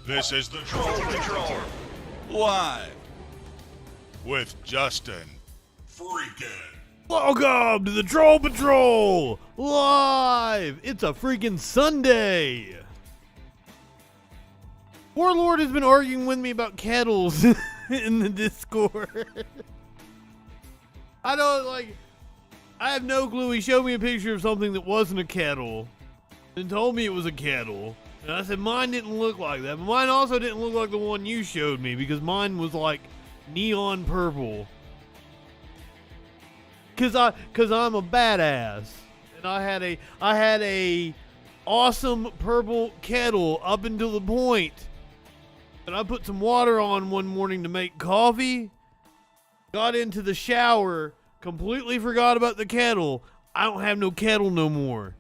This is the Troll Patrol. Live. With Justin. Freakin. Welcome to the Troll Patrol. Live. It's a freaking Sunday. Warlord has been arguing with me about kettles in the Discord. I have no clue. He showed me a picture of something that wasn't a kettle and told me it was a kettle. And I said mine didn't look like that. But mine also didn't look like the one you showed me because mine was like neon purple. Cause I'm a badass. And I had a awesome purple kettle up until the point that I put some water on one morning to make coffee. Got into the shower, completely forgot about the kettle. I don't have no kettle no more.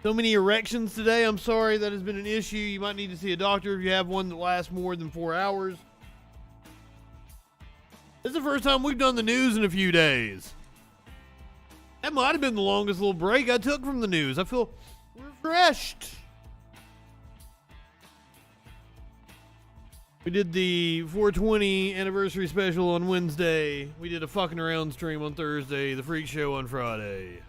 So many erections today. I'm sorry that has been an issue. You might need to see a doctor if you have one that lasts more than 4 hours. This is the first time we've done the news in a few days. That might have been the longest little break I took from the news. I feel refreshed. We did the 420 anniversary special on Wednesday. We did a fucking around stream on Thursday. The Freak Show on Friday.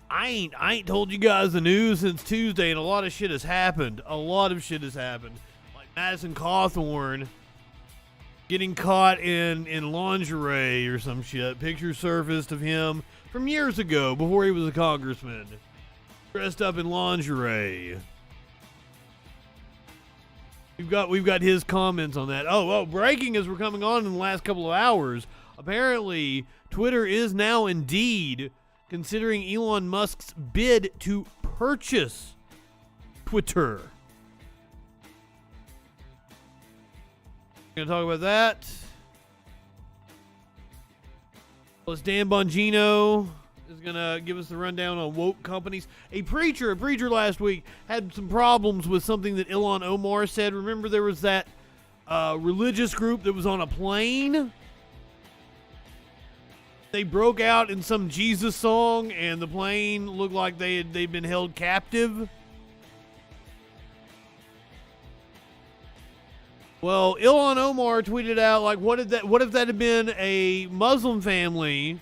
I ain't told you guys the news since Tuesday, and a lot of shit has happened. Like Madison Cawthorn getting caught in lingerie or some shit. Pictures surfaced of him from years ago, before he was a congressman, dressed up in lingerie. We've got his comments on that. Oh, breaking as we're coming on in the last couple of hours. Apparently, Twitter is now indeed considering Elon Musk's bid to purchase Twitter. Gonna talk about that. Plus, Dan Bongino is gonna give us the rundown on woke companies. A preacher last week had some problems with something that Ilhan Omar said. Remember, there was that religious group that was on a plane. They broke out in some Jesus song, and the plane looked like they'd been held captive. Well, Ilhan Omar tweeted out, like, what if that had been a Muslim family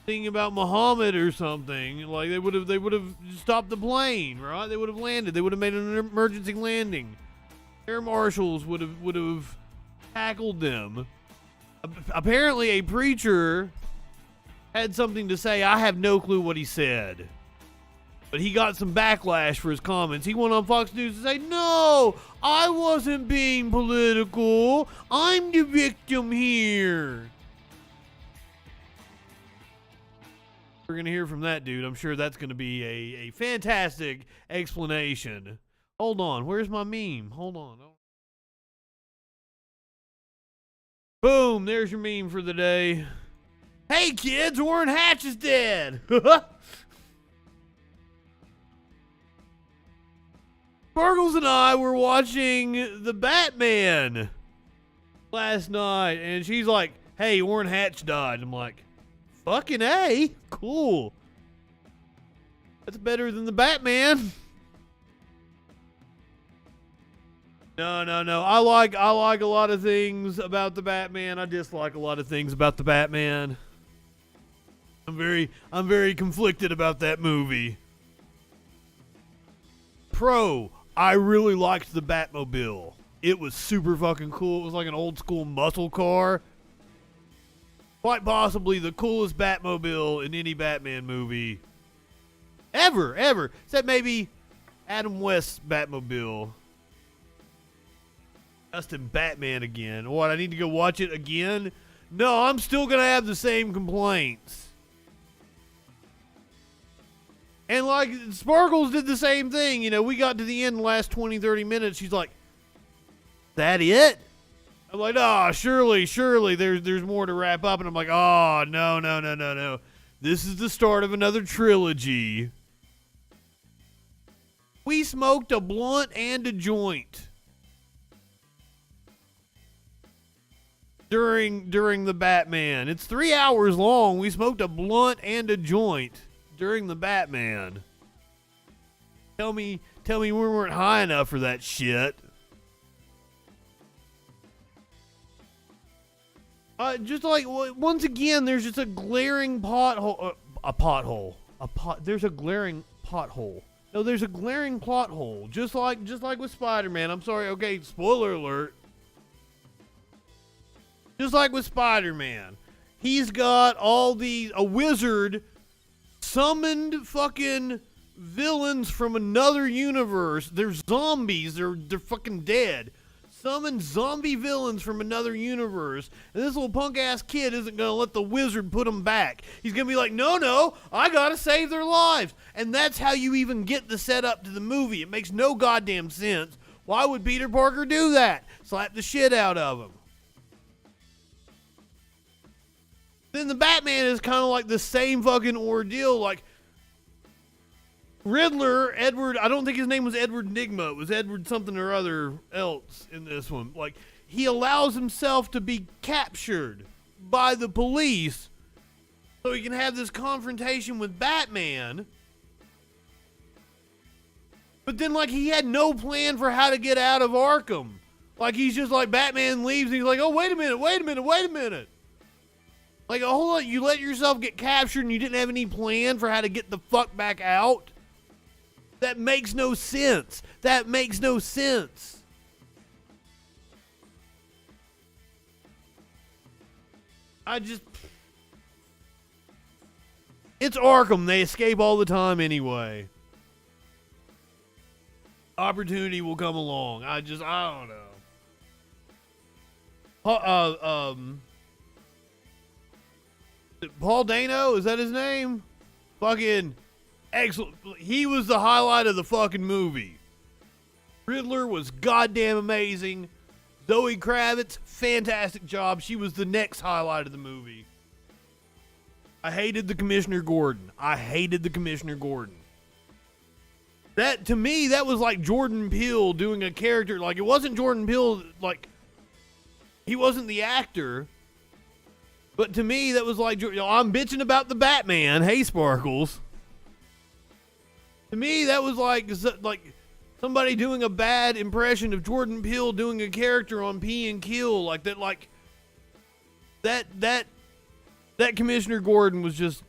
thinking about Muhammad or something? Like, they would have stopped the plane, right? They would have landed. They would have made an emergency landing. Air marshals would have tackled them. Apparently, a preacher had something to say. I have no clue what he said, but he got some backlash for his comments. He went on Fox News to say, "No, I wasn't being political. I'm the victim here." We're going to hear from that dude. I'm sure that's going to be a fantastic explanation. Hold on. Where's my meme? Hold on. Boom. There's your meme for the day. Hey, kids. Orrin Hatch is dead. Sparkles and I were watching The Batman last night, and she's like, "Hey, Orrin Hatch died." I'm like, "Fucking A, cool. That's better than The Batman." No. I like a lot of things about The Batman. I dislike a lot of things about The Batman. I'm very conflicted about that movie. I really liked the Batmobile. It was super fucking cool. It was like an old school muscle car. Quite possibly the coolest Batmobile in any Batman movie ever. Except maybe Adam West's Batmobile. Justin Batman again. What, I need to go watch it again? No, I'm still going to have the same complaints. And like, Sparkles did the same thing. You know, we got to the end the last 20, 30 minutes. She's like, "That it?" I'm like, "Oh, surely, there's more to wrap up." And I'm like, "Oh, no. This is the start of another trilogy." We smoked a blunt and a joint during the Batman. It's 3 hours long. We smoked a blunt and a joint during the Batman. Tell me we weren't high enough for that shit. Just like, once again, there's just a glaring there's a glaring pothole. No, there's a glaring plot hole. Just like with Spider-Man. I'm sorry, okay, spoiler alert. Just like with Spider-Man. He's got a wizard summoned fucking villains from another universe. They're zombies. They're fucking dead. Summon zombie villains from another universe, and this little punk-ass kid isn't gonna let the wizard put them back. He's gonna be like, no, I gotta save their lives. And that's how you even get the setup to the movie. It makes no goddamn sense. Why would Peter Parker do that? Slap the shit out of him. Then the Batman is kind of like the same fucking ordeal. Like, Riddler, Edward, I don't think his name was Edward Nigma. It was Edward something or other else in this one. Like, he allows himself to be captured by the police so he can have this confrontation with Batman. But then, like, he had no plan for how to get out of Arkham. Like, he's just like, Batman leaves and he's like, oh, wait a minute. Like, hold on, you let yourself get captured and you didn't have any plan for how to get the fuck back out? That makes no sense. It's Arkham. They escape all the time anyway. Opportunity will come along. I don't know. Paul Dano, is that his name? Fucking excellent. He was the highlight of the fucking movie. Riddler was goddamn amazing. Zoe Kravitz, fantastic job. She was the next highlight of the movie. I hated the Commissioner Gordon. That, to me, that was like Jordan Peele doing a character. Like, it wasn't Jordan Peele, like, he wasn't the actor. But to me, that was like, I'm bitching about the Batman. Hey, Sparkles. To me, that was like somebody doing a bad impression of Jordan Peele doing a character on P and Kill. Like that Commissioner Gordon was just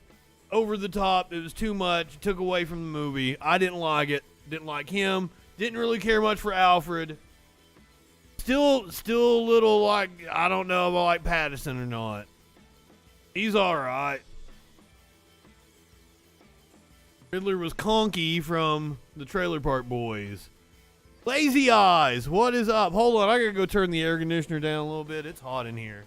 over the top. It was too much. Took away from the movie. I didn't like it. Didn't like him. Didn't really care much for Alfred. Still a little like, I don't know if I like Pattinson or not. He's alright. Riddler was Conky from the Trailer Park Boys. Lazy Eyes, what is up? Hold on, I gotta go turn the air conditioner down a little bit. It's hot in here.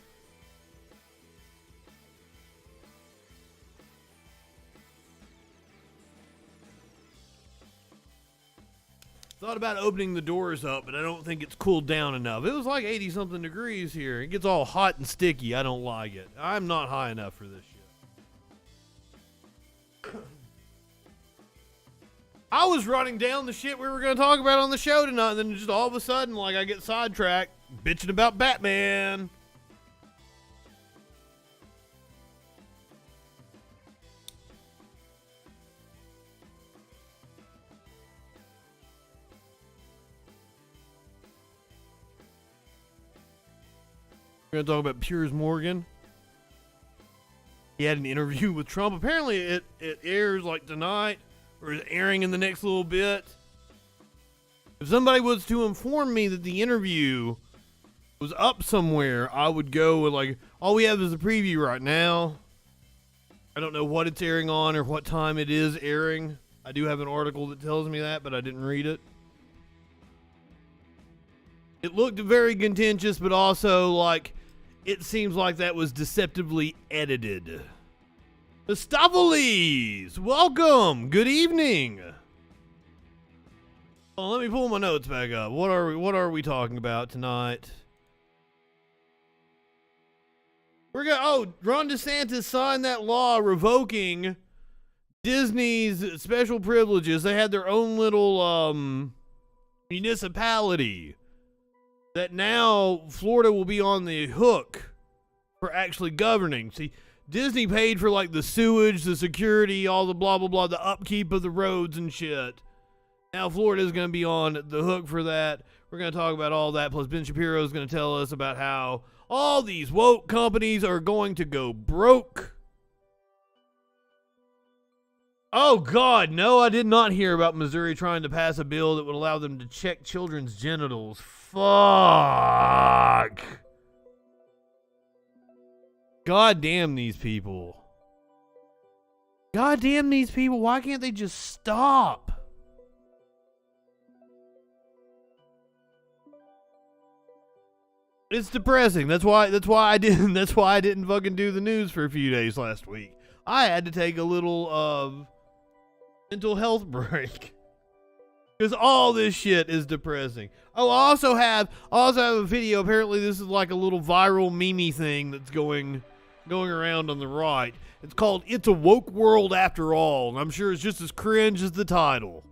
Thought about opening the doors up, but I don't think it's cooled down enough. It was like 80-something degrees here. It gets all hot and sticky. I don't like it. I'm not high enough for this shit. I was running down the shit we were going to talk about on the show tonight, and then just all of a sudden, like, I get sidetracked bitching about Batman. We're going to talk about Piers Morgan. He had an interview with Trump. Apparently it airs like tonight, or is airing in the next little bit. If somebody was to inform me that the interview was up somewhere, I would go with, like, all we have is a preview right now. I don't know what it's airing on or what time it is airing. I do have an article that tells me that, but I didn't read it. It looked very contentious, but also, like, it seems like that was deceptively edited. Mistopheles, welcome. Good evening. Well, let me pull my notes back up. What are we talking about tonight? Ron DeSantis signed that law revoking Disney's special privileges. They had their own little municipality that now Florida will be on the hook for actually governing. See, Disney paid for like the sewage, the security, all the blah, blah, blah, the upkeep of the roads and shit. Now Florida's going to be on the hook for that. We're going to talk about all that. Plus Ben Shapiro is going to tell us about how all these woke companies are going to go broke. Oh, God, no, I did not hear about Missouri trying to pass a bill that would allow them to check children's genitals. Fuck. God damn these people. God damn these people. Why can't they just stop? It's depressing. That's why I didn't fucking do the news for a few days last week. I had to take a little mental health break. Because all this shit is depressing. Oh, I also have a video. Apparently this is like a little viral meme thing that's going around on the right. It's called "It's a Woke World After All," and I'm sure it's just as cringe as the title.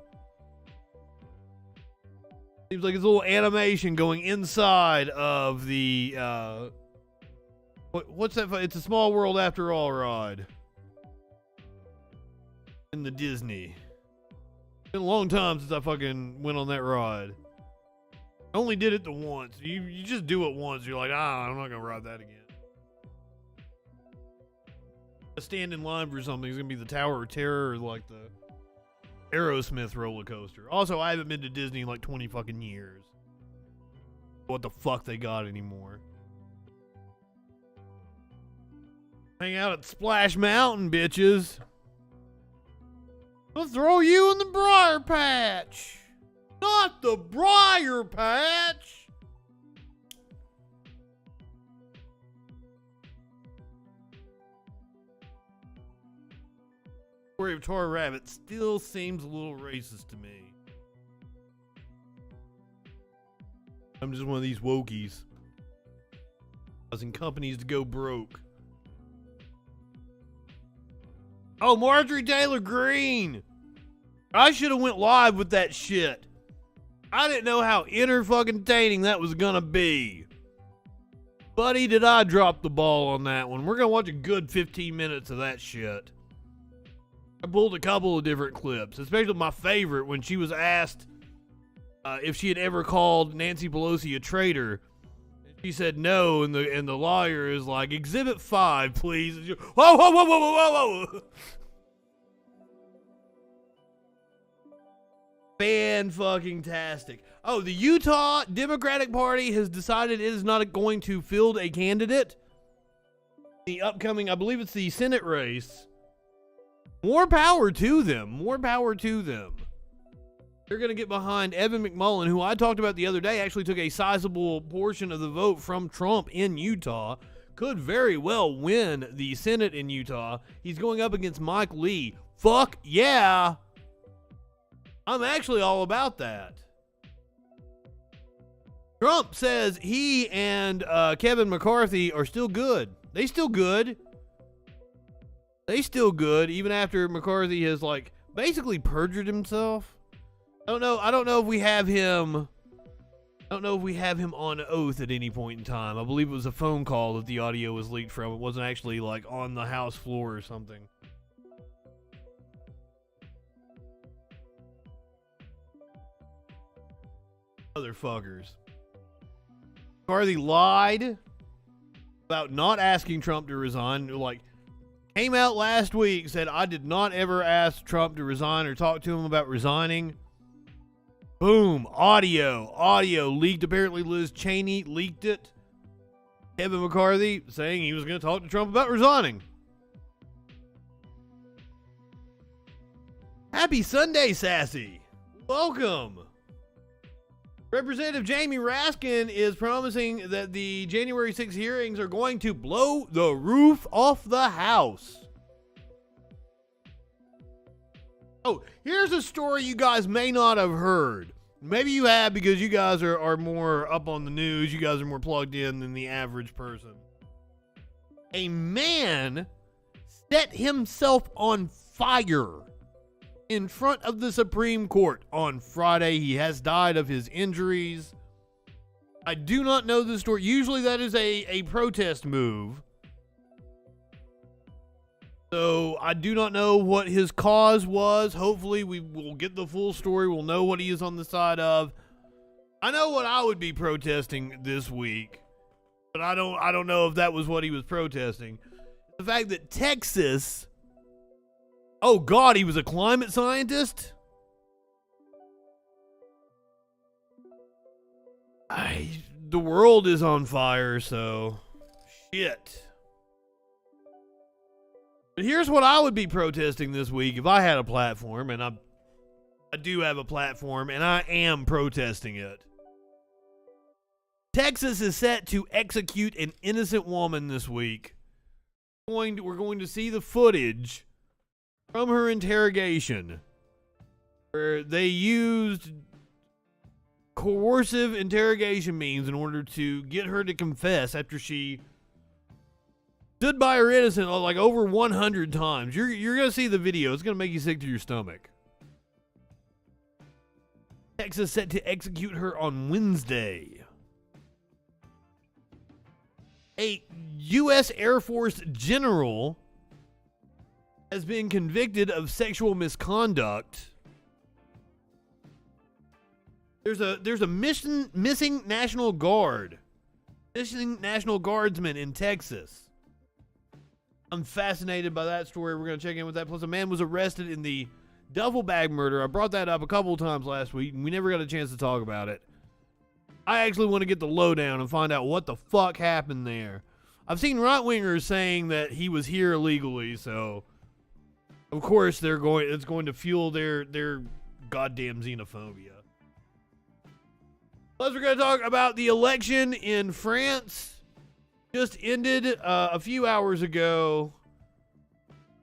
Seems like it's a little animation going inside of the what's that? It's a Small World After All ride in the Disney. It's been a long time since I fucking went on that ride. I only did it the once. You just do it once. You're like, I'm not gonna ride that again. I stand in line for something. It's gonna be the Tower of Terror or like the Aerosmith roller coaster. Also, I haven't been to Disney in like 20 fucking years. What the fuck they got anymore? Hang out at Splash Mountain, bitches. I'll throw you in the Briar Patch. Not the Briar Patch. Story of Tar Rabbit still seems a little racist to me. I'm just one of these wokies causing companies to go broke. Oh, Marjorie Taylor Greene. I should have went live with that shit. I didn't know how entertaining that was gonna be. Buddy, did I drop the ball on that one. We're gonna watch a good 15 minutes of that shit. I pulled a couple of different clips, especially my favorite when she was asked if she had ever called Nancy Pelosi a traitor. She said no, and the lawyer is like, Exhibit 5, please. Whoa, whoa, whoa, whoa, whoa, whoa. Fan-fucking-tastic. Oh, the Utah Democratic Party has decided it is not going to field a candidate. The upcoming, I believe it's the Senate race. More power to them. More power to them. They're going to get behind Evan McMullin, who I talked about the other day, actually took a sizable portion of the vote from Trump in Utah. Could very well win the Senate in Utah. He's going up against Mike Lee. Fuck yeah. I'm actually all about that. Trump says he and Kevin McCarthy are still good. They still good. They still good, even after McCarthy has, like, basically perjured himself. I don't know if we have him. I don't know if we have him on oath at any point in time. I believe it was a phone call that the audio was leaked from. It wasn't actually, like, on the House floor or something. Motherfuckers. McCarthy lied about not asking Trump to resign. Like, came out last week, said, I did not ever ask Trump to resign or talk to him about resigning. Boom. Audio leaked. Apparently Liz Cheney leaked it. Kevin McCarthy saying he was going to talk to Trump about resigning. Happy Sunday, Sassy. Welcome. Representative Jamie Raskin is promising that the January 6 hearings are going to blow the roof off the House. Oh, here's a story you guys may not have heard. Maybe you have because you guys are more up on the news. You guys are more plugged in than the average person. A man set himself on fire in front of the Supreme Court on Friday. He has died of his injuries. I do not know the story. Usually that is a protest move. So I do not know what his cause was. Hopefully we will get the full story. We'll know what he is on the side of. I know what I would be protesting this week, but I don't know if that was what he was protesting. The fact that Texas, oh God, he was a climate scientist? The world is on fire, so shit. But here's what I would be protesting this week if I had a platform, and I do have a platform, and I am protesting it. Texas is set to execute an innocent woman this week. We're going to see the footage from her interrogation, where they used coercive interrogation means in order to get her to confess after she stood by her innocent like over 100 times. You're going to see the video. It's going to make you sick to your stomach. Texas set to execute her on Wednesday. A U.S. Air Force general has been convicted of sexual misconduct. There's a missing National Guardsman in Texas. I'm fascinated by that story. We're going to check in with that. Plus, a man was arrested in the duffel bag murder. I brought that up a couple of times last week, and we never got a chance to talk about it. I actually want to get the lowdown and find out what the fuck happened there. I've seen right-wingers saying that he was here illegally, so of course it's going to fuel their goddamn xenophobia. Plus, we're going to talk about the election in France. Just ended a few hours ago.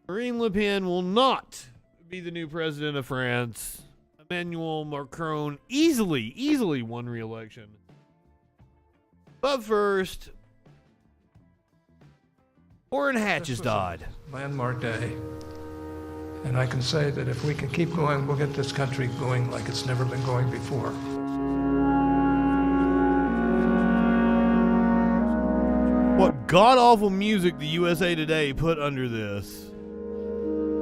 Marine Le Pen will not be the new president of France. Emmanuel Macron easily won re-election. But first, Orrin Hatch has died. Landmark day. And I can say that if we can keep going, we'll get this country going like it's never been going before. What god-awful music the USA Today put under this.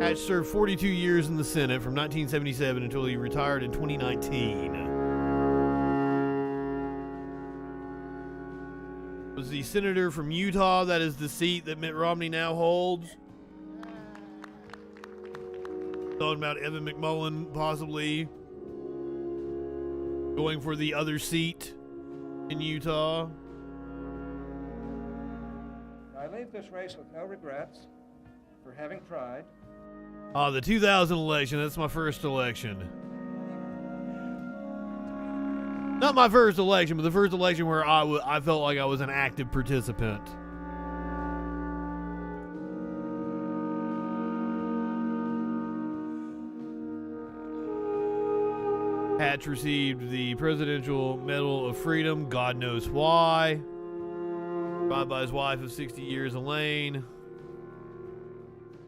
Hatch served 42 years in the Senate from 1977 until he retired in 2019. Was the senator from Utah. That is the seat that Mitt Romney now holds. Talking about Evan McMullen possibly going for the other seat in Utah. I leave this race with no regrets for having tried. The 2000 election, that's my first election. Not my first election, but the first election where I felt like I was an active participant. Hatch received the Presidential Medal of Freedom, God knows why. Provided by his wife of 60 years, Elaine.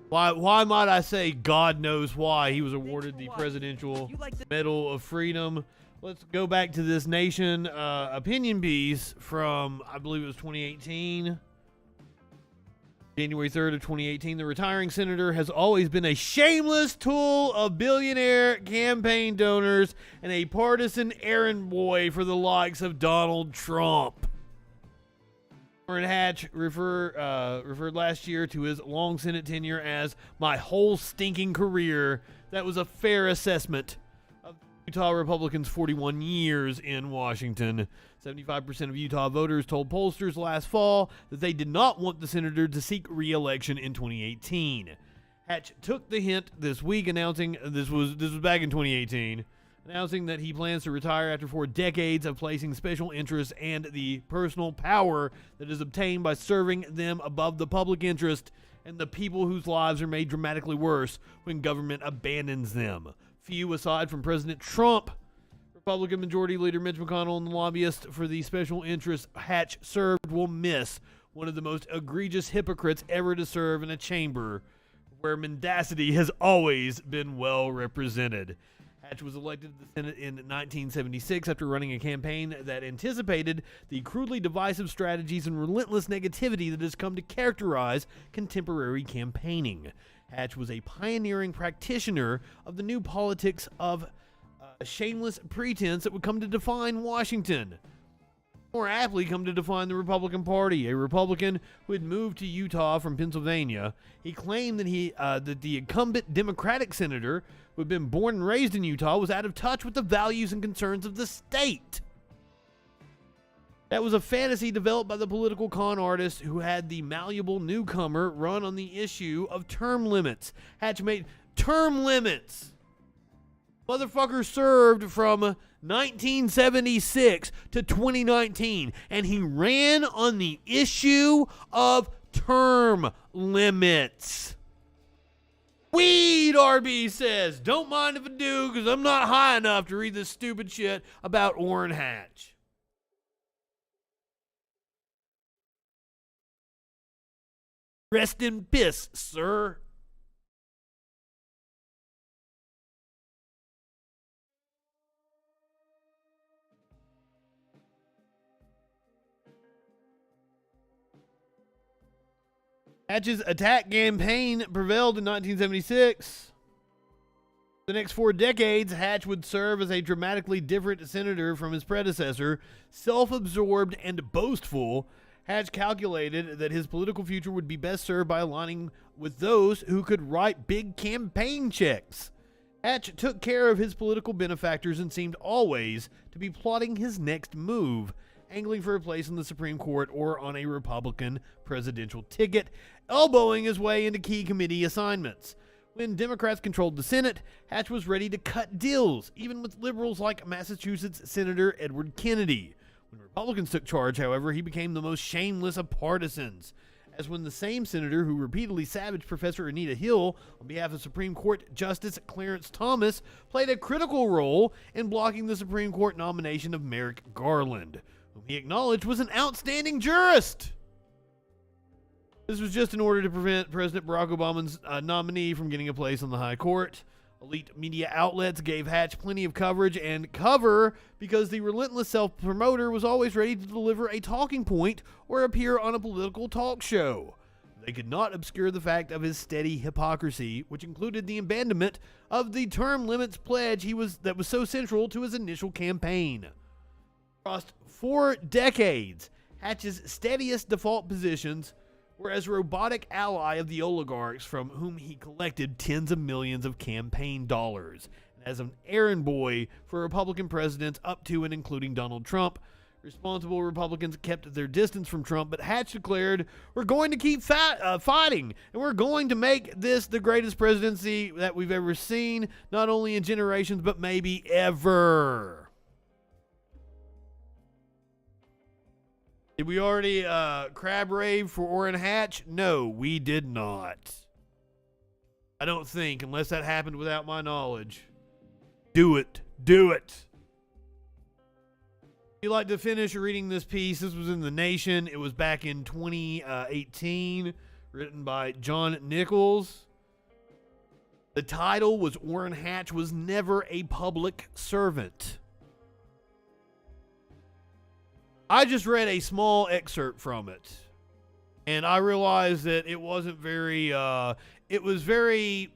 Why might I say God knows why he was awarded the Presidential Medal of Freedom? Let's go back to this Nation opinion piece from, I believe it was 2018. January 3rd of 2018. The retiring senator has always been a shameless tool of billionaire campaign donors and a partisan errand boy for the likes of Donald Trump. Orrin Hatch referred last year to his long Senate tenure as my whole stinking career. That was a fair assessment of Utah Republicans' 41 years in Washington. 75% of Utah voters told pollsters last fall that they did not want the senator to seek re-election in 2018. Hatch took the hint this week, announcing this was back in 2018. Announcing that he plans to retire after 4 decades of placing special interests and the personal power that is obtained by serving them above the public interest and the people whose lives are made dramatically worse when government abandons them. Few, aside from President Trump, Republican Majority Leader Mitch McConnell, and the lobbyist for the special interests Hatch served, will miss one of the most egregious hypocrites ever to serve in a chamber where mendacity has always been well represented. Hatch was elected to the Senate in 1976 after running a campaign that anticipated the crudely divisive strategies and relentless negativity that has come to characterize contemporary campaigning. Hatch was a pioneering practitioner of the new politics of shameless pretense that would come to define Washington. More aptly come to define the Republican Party, a Republican who had moved to Utah from Pennsylvania. He claimed that that the incumbent Democratic senator, who had been born and raised in Utah, was out of touch with the values and concerns of the state. That was a fantasy developed by the political con artist who had the malleable newcomer run on the issue of term limits. Hatch made term limits. Motherfucker served from 1976 to 2019, and he ran on the issue of term limits. Weed, RB says. Don't mind if I do, because I'm not high enough to read this stupid shit about Orrin Hatch. Rest in piss, sir. Hatch's attack campaign prevailed in 1976. The next 4 decades, Hatch would serve as a dramatically different senator from his predecessor. Self-absorbed and boastful, Hatch calculated that his political future would be best served by aligning with those who could write big campaign checks. Hatch took care of his political benefactors and seemed always to be plotting his next move, angling for a place in the Supreme Court or on a Republican presidential ticket, elbowing his way into key committee assignments. When Democrats controlled the Senate, Hatch was ready to cut deals, even with liberals like Massachusetts Senator Edward Kennedy. When Republicans took charge, however, he became the most shameless of partisans, as when the same senator who repeatedly savaged Professor Anita Hill on behalf of Supreme Court Justice Clarence Thomas played a critical role in blocking the Supreme Court nomination of Merrick Garland, whom he acknowledged was an outstanding jurist. This was just in order to prevent President Barack Obama's nominee from getting a place on the high court. Elite media outlets gave Hatch plenty of coverage and cover because the relentless self-promoter was always ready to deliver a talking point or appear on a political talk show. They could not obscure the fact of his steady hypocrisy, which included the abandonment of the term limits pledge that was so central to his initial campaign. Across 4 decades, Hatch's steadiest default positions were as robotic ally of the oligarchs from whom he collected tens of millions of campaign dollars, and as an errand boy for Republican presidents up to and including Donald Trump. Responsible Republicans kept their distance from Trump, but Hatch declared, "We're going to keep fighting, and we're going to make this the greatest presidency that we've ever seen, not only in generations, but maybe ever." Did we already crab rave for Orrin Hatch? No, we did not. I don't think, unless that happened without my knowledge. Do it. Do it. If you'd like to finish reading this piece, this was in The Nation. It was back in 2018, written by John Nichols. The title was "Orrin Hatch Was Never a Public Servant." I just read a small excerpt from it, and I realized that it wasn't very, it was very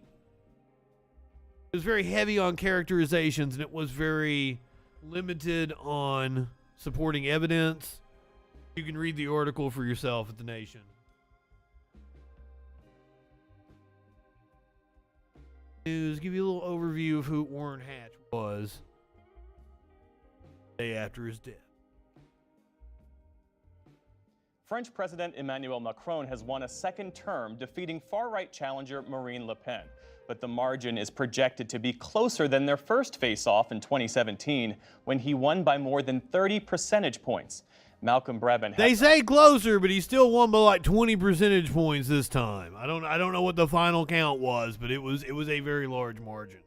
heavy on characterizations, and it was very limited on supporting evidence. You can read the article for yourself at The Nation. News, give you a little overview of who Orrin Hatch was the day after his death. French President Emmanuel Macron has won a second term, defeating far-right challenger Marine Le Pen. But the margin is projected to be closer than their first face-off in 2017, when he won by more than 30 percentage points. Malcolm Brabant. They say closer, but he still won by like 20 percentage points this time. I don't know what the final count was, but it was a very large margin.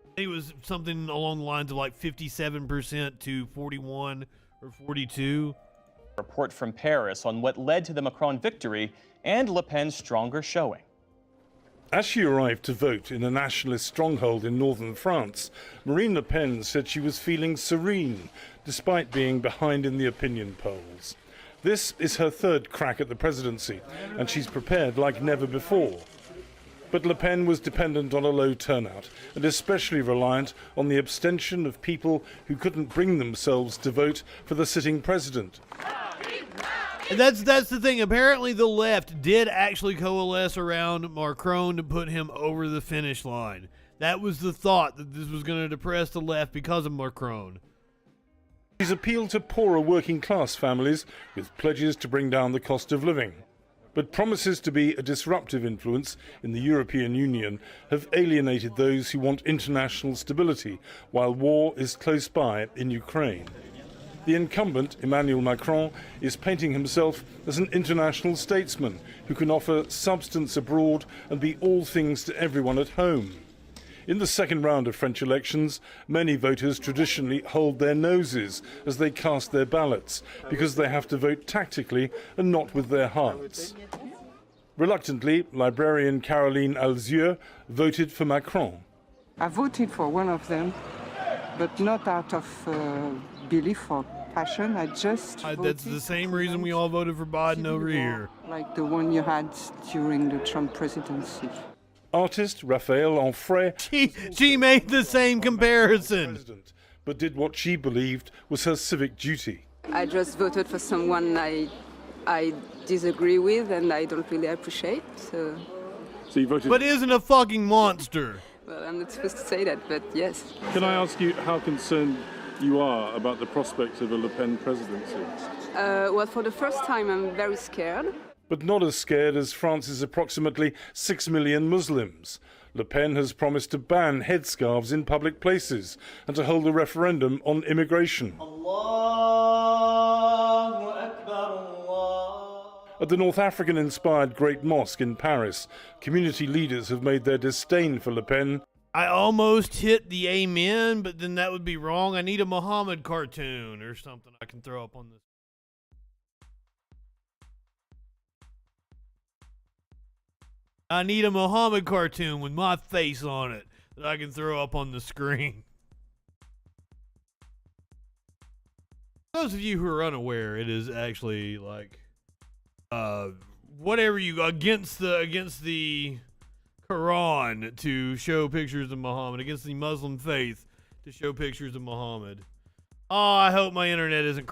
I think it was something along the lines of like 57% to 41 or 42. Report from Paris on what led to the Macron victory and Le Pen's stronger showing. As she arrived to vote in a nationalist stronghold in northern France, Marine Le Pen said she was feeling serene, despite being behind in the opinion polls. This is her third crack at the presidency, and she's prepared like never before. But Le Pen was dependent on a low turnout, and especially reliant on the abstention of people who couldn't bring themselves to vote for the sitting president. And that's the thing. Apparently, the left did actually coalesce around Macron to put him over the finish line. That was the thought, that this was going to depress the left because of Macron. She's appealed to poorer working-class families with pledges to bring down the cost of living. But promises to be a disruptive influence in the European Union have alienated those who want international stability while war is close by in Ukraine. The incumbent, Emmanuel Macron, is painting himself as an international statesman who can offer substance abroad and be all things to everyone at home. In the second round of French elections, many voters traditionally hold their noses as they cast their ballots because they have to vote tactically and not with their hearts. Reluctantly, librarian Caroline Alzieux voted for Macron. I voted for one of them, but not out of belief or passion. I just That's the same reason we all voted for Biden over here. like the one you had during the Trump presidency. Artist Raphael Onfray She made the same comparison. but did what she believed was her civic duty. I just voted for someone I disagree with and I don't really appreciate. So So you voted. But isn't a fucking monster. well, I'm not supposed to say that, but yes. Can I ask you how concerned you are about the prospect of a Le Pen presidency? Well, for the first time, I'm very scared. But not as scared as France's approximately 6 million Muslims. Le Pen has promised to ban headscarves in public places and to hold a referendum on immigration. At the North African-inspired Great Mosque in Paris, community leaders have made their disdain for Le Pen. I almost hit the amen, but then that would be wrong. I need a Muhammad cartoon or something I can throw up on this. I need a Muhammad cartoon with my face on it that I can throw up on the screen. Those of you who are unaware, it is actually like whatever you against the Quran to show pictures of Muhammad, against the Muslim faith to show pictures of Muhammad. Oh, I hope my internet isn't